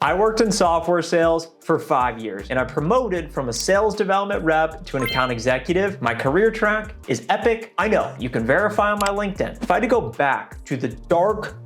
I worked in software sales for 5 years and I promoted from a sales development rep to an account executive. My career track is epic. I know, you can verify on my LinkedIn. If I had to go back to the dark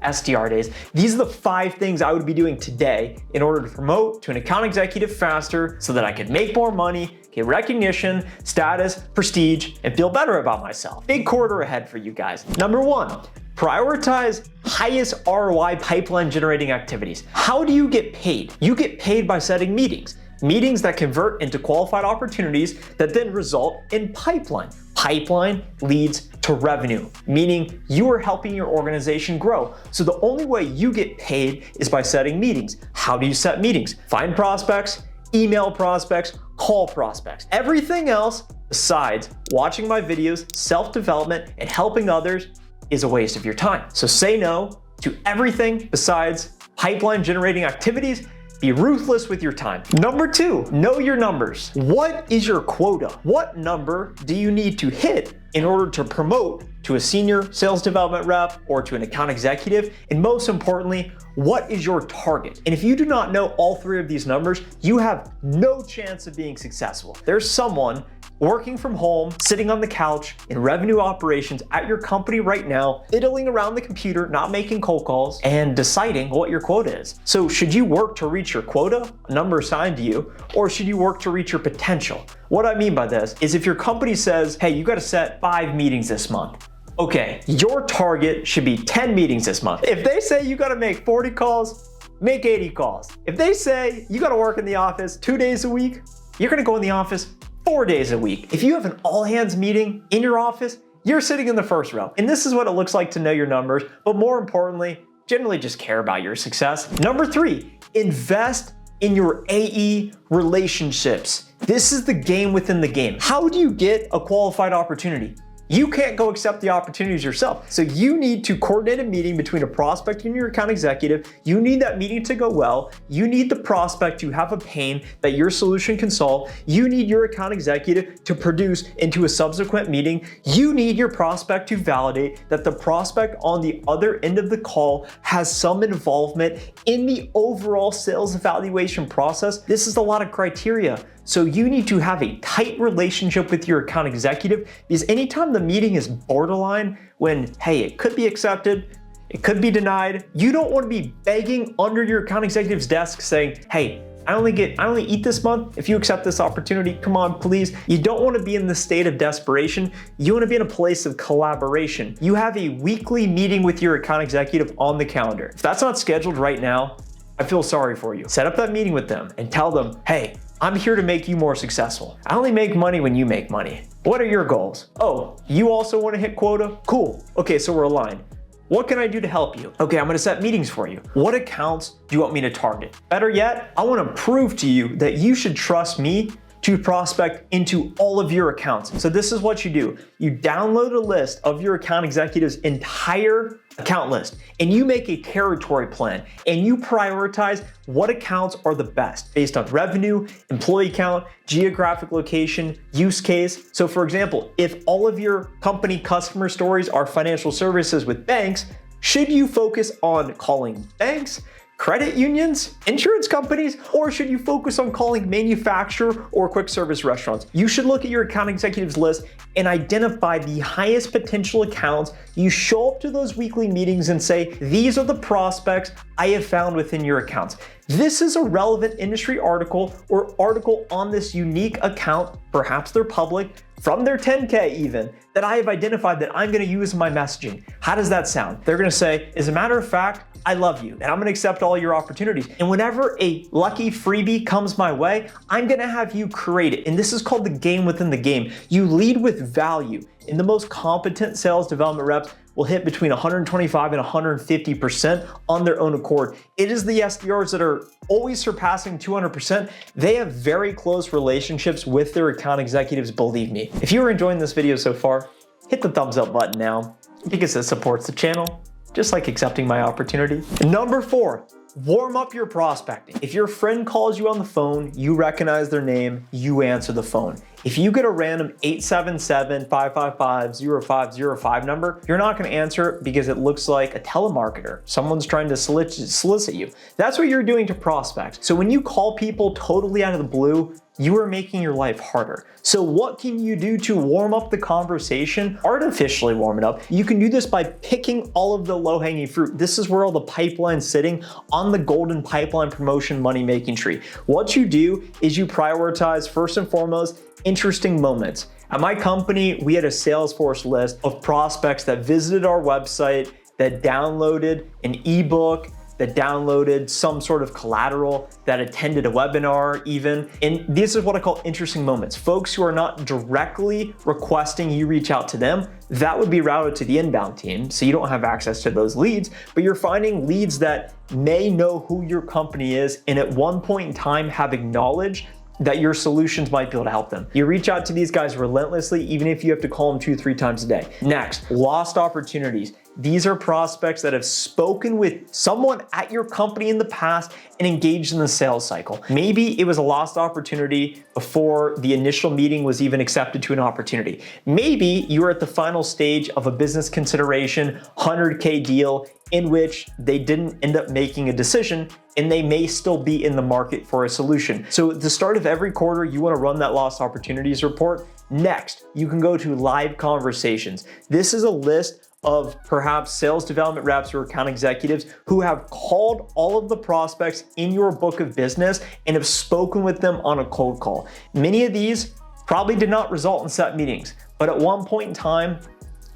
SDR days, these are the 5 things I would be doing today in order to promote to an account executive faster so that I could make more money, get recognition, status, prestige, and feel better about myself. Big quarter ahead for you guys. Number 1, prioritize highest ROI pipeline generating activities. How do you get paid? You get paid by setting meetings. Meetings that convert into qualified opportunities that then result in pipeline. Pipeline leads to revenue, meaning you are helping your organization grow. So the only way you get paid is by setting meetings. How do you set meetings? Find prospects, email prospects, call prospects. Everything else besides watching my videos, self-development, and helping others is a waste of your time. So say no to everything besides pipeline generating activities. Be ruthless with your time. Number 2, know your numbers. What is your quota? What number do you need to hit in order to promote to a senior sales development rep or to an account executive? And most importantly, what is your target? And if you do not know all 3 of these numbers, you have no chance of being successful. There's someone working from home, sitting on the couch in revenue operations at your company right now, fiddling around the computer, not making cold calls, and deciding what your quota is. So should you work to reach your quota, a number assigned to you, or should you work to reach your potential? What I mean by this is if your company says, hey, you gotta set 5 meetings this month. Okay, your target should be 10 meetings this month. If they say you gotta make 40 calls, make 80 calls. If they say you gotta work in the office 2 days a week, you're gonna go in the office 4 days a week. If you have an all hands meeting in your office, you're sitting in the first row. And this is what it looks like to know your numbers, but more importantly, generally just care about your success. Number 3, invest in your AE relationships. This is the game within the game. How do you get a qualified opportunity? You can't go accept the opportunities yourself. So you need to coordinate a meeting between a prospect and your account executive. You need that meeting to go well. You need the prospect to have a pain that your solution can solve. You need your account executive to produce into a subsequent meeting. You need your prospect to validate that the prospect on the other end of the call has some involvement in the overall sales evaluation process. This is a lot of criteria. So you need to have a tight relationship with your account executive, because anytime the meeting is borderline when, hey, it could be accepted, it could be denied, you don't want to be begging under your account executive's desk saying, hey, I only eat this month. If you accept this opportunity, come on, please. You don't want to be in the state of desperation. You want to be in a place of collaboration. You have a weekly meeting with your account executive on the calendar. If that's not scheduled right now, I feel sorry for you. Set up that meeting with them and tell them, hey, I'm here to make you more successful. I only make money when you make money. What are your goals? Oh, you also want to hit quota? Cool. Okay, so we're aligned. What can I do to help you? Okay, I'm gonna set meetings for you. What accounts do you want me to target? Better yet, I wanna prove to you that you should trust me to prospect into all of your accounts. So this is what you do. You download a list of your account executive's entire account list, and you make a territory plan, and you prioritize what accounts are the best based on revenue, employee count, geographic location, use case. So for example, if all of your company customer stories are financial services with banks, should you focus on calling banks, credit unions, insurance companies, or should you focus on calling manufacturer or quick service restaurants? You should look at your account executives list and identify the highest potential accounts. You show up to those weekly meetings and say, these are the prospects I have found within your accounts. This is a relevant industry article or article on this unique account, perhaps they're public, from their 10K even, that I have identified that I'm gonna use in my messaging. How does that sound? They're gonna say, as a matter of fact, I love you and I'm gonna accept all your opportunities. And whenever a lucky freebie comes my way, I'm gonna have you create it. And this is called the game within the game. You lead with value. And the most competent sales development reps will hit between 125 and 150% on their own accord. It is the SDRs that are always surpassing 200%. They have very close relationships with their account executives, believe me. If you are enjoying this video so far, hit the thumbs up button now because it supports the channel, just like accepting my opportunity. Number 4, warm up your prospecting. If your friend calls you on the phone, you recognize their name, you answer the phone. If you get a random 877-555-0505 number, you're not gonna answer it because it looks like a telemarketer. Someone's trying to solicit you. That's what you're doing to prospects. So when you call people totally out of the blue, you are making your life harder. So what can you do to warm up the conversation? Artificially warm it up. You can do this by picking all of the low-hanging fruit. This is where all the pipeline's sitting on the golden pipeline promotion money-making tree. What you do is you prioritize, first and foremost, interesting moments. At my company, we had a Salesforce list of prospects that visited our website, that downloaded an ebook, that downloaded some sort of collateral, that attended a webinar even. And this is what I call interesting moments. Folks who are not directly requesting you reach out to them, that would be routed to the inbound team, so you don't have access to those leads, but you're finding leads that may know who your company is and at one point in time have acknowledged that your solutions might be able to help them. You reach out to these guys relentlessly, even if you have to call them 2-3 times a day. Next, lost opportunities. These are prospects that have spoken with someone at your company in the past and engaged in the sales cycle. Maybe it was a lost opportunity before the initial meeting was even accepted to an opportunity. Maybe you were at the final stage of a business consideration, 100K deal in which they didn't end up making a decision and they may still be in the market for a solution. So at the start of every quarter, you want to run that lost opportunities report. Next, you can go to live conversations. This is a list of perhaps sales development reps or account executives who have called all of the prospects in your book of business and have spoken with them on a cold call. Many of these probably did not result in set meetings, but at one point in time,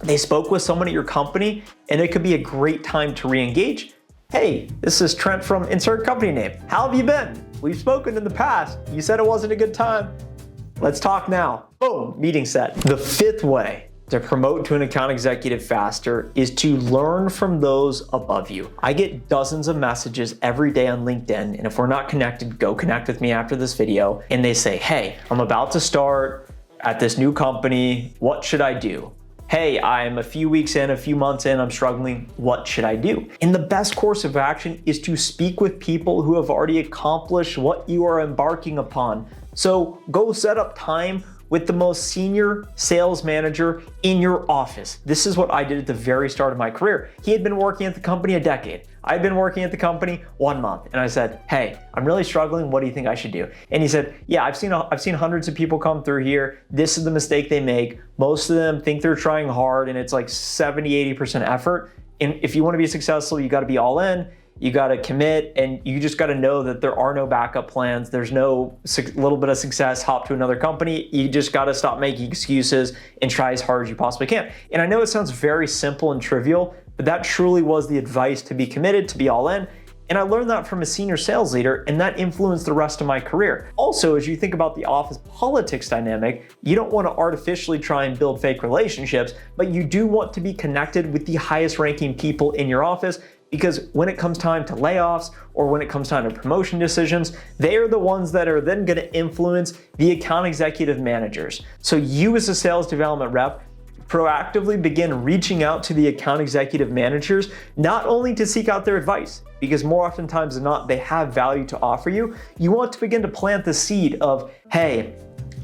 they spoke with someone at your company and it could be a great time to re-engage. Hey, this is Trent from insert company name. How have you been? We've spoken in the past. You said it wasn't a good time. Let's talk now. Boom, meeting set. The fifth way to promote to an account executive faster is to learn from those above you. I get dozens of messages every day on LinkedIn, and if we're not connected, go connect with me after this video, and they say, hey, I'm about to start at this new company, what should I do? Hey, I'm a few weeks in, a few months in, I'm struggling, what should I do? And the best course of action is to speak with people who have already accomplished what you are embarking upon. So go set up time with the most senior sales manager in your office. This is what I did at the very start of my career. He had been working at the company a decade. I had been working at the company 1 month. And I said, hey, I'm really struggling. What do you think I should do? And he said, yeah, I've seen hundreds of people come through here. This is the mistake they make. Most of them think they're trying hard and it's like 70-80% effort. And if you want to be successful, you got to be all in. You got to commit, and you just got to know that there are no backup plans. There's no little bit of success, hop to another company. You just got to stop making excuses and try as hard as you possibly can. And I know it sounds very simple and trivial, but that truly was the advice, to be committed, to be all in. And I learned that from a senior sales leader, and that influenced the rest of my career. Also, as you think about the office politics dynamic, you don't want to artificially try and build fake relationships, but you do want to be connected with the highest ranking people in your office, because when it comes time to layoffs or when it comes time to promotion decisions, they are the ones that are then going to influence the account executive managers. So you as a sales development rep, proactively begin reaching out to the account executive managers, not only to seek out their advice, because more oftentimes than not, they have value to offer you. You want to begin to plant the seed of, hey,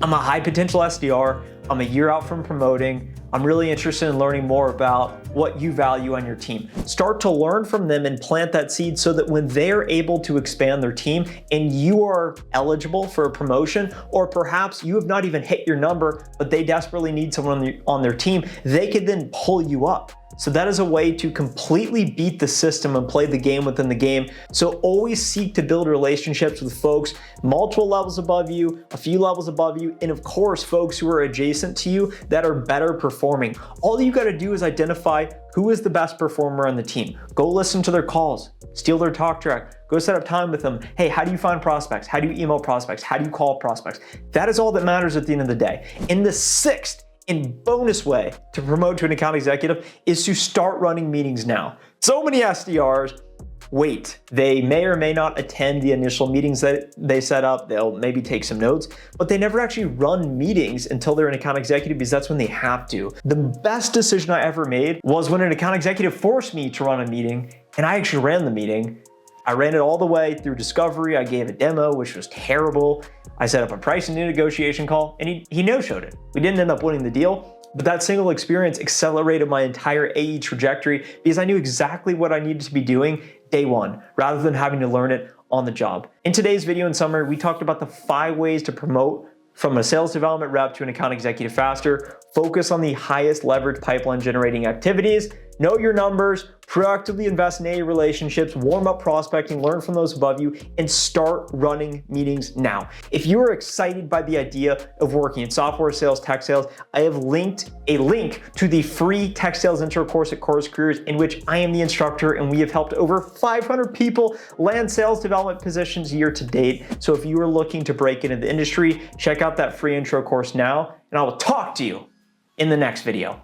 I'm a high potential SDR, I'm a year out from promoting, I'm really interested in learning more about what you value on your team. Start to learn from them and plant that seed so that when they're able to expand their team and you are eligible for a promotion, or perhaps you have not even hit your number, but they desperately need someone on their team, they could then pull you up. So that is a way to completely beat the system and play the game within the game. So always seek to build relationships with folks multiple levels above you, a few levels above you, and of course, folks who are adjacent to you that are better performing. All you gotta do is identify who is the best performer on the team. Go listen to their calls, steal their talk track, go set up time with them. Hey, how do you find prospects? How do you email prospects? How do you call prospects? That is all that matters at the end of the day. And the sixth and bonus way to promote to an account executive is to start running meetings now. So many SDRs wait. They may or may not attend the initial meetings that they set up. They'll maybe take some notes, but they never actually run meetings until they're an account executive, because that's when they have to. The best decision I ever made was when an account executive forced me to run a meeting, and I actually ran the meeting. I ran it all the way through discovery. I gave a demo, which was terrible. I set up a pricing negotiation call, and he no-showed it. We didn't end up winning the deal, but that single experience accelerated my entire AE trajectory because I knew exactly what I needed to be doing day one, rather than having to learn it on the job. In today's video and summary, we talked about the 5 ways to promote from a sales development rep to an account executive faster. Focus on the highest leverage pipeline generating activities. Know your numbers, proactively invest in AE relationships, warm up prospecting, learn from those above you, and start running meetings now. If you are excited by the idea of working in software sales, tech sales, I have linked a link to the free tech sales intro course at CourseCareers, in which I am the instructor, and we have helped over 500 people land sales development positions year to date. So if you are looking to break into the industry, check out that free intro course now, and I will talk to you in the next video.